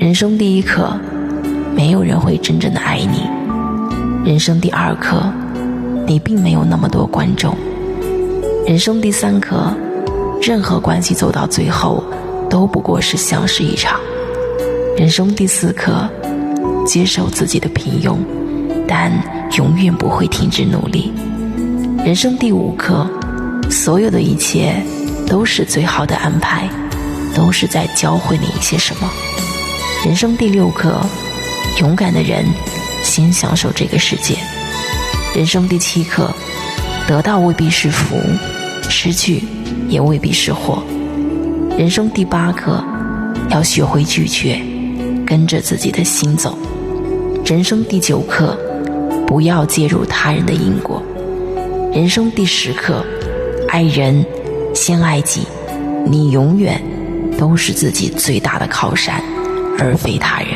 人生第一课，没有人会真正的爱你。人生第二课，你并没有那么多观众。人生第三课，任何关系走到最后都不过是相识一场。人生第四课，接受自己的平庸，但永远不会停止努力。人生第五课，所有的一切都是最好的安排，都是在教会你一些什么。人生第六课，勇敢的人先享受这个世界。人生第七课，得到未必是福，失去也未必是祸。人生第八课，要学会拒绝，跟着自己的心走。人生第九课，不要介入他人的因果。人生第10课，爱人先爱己，你永远都是自己最大的靠山，而非他人。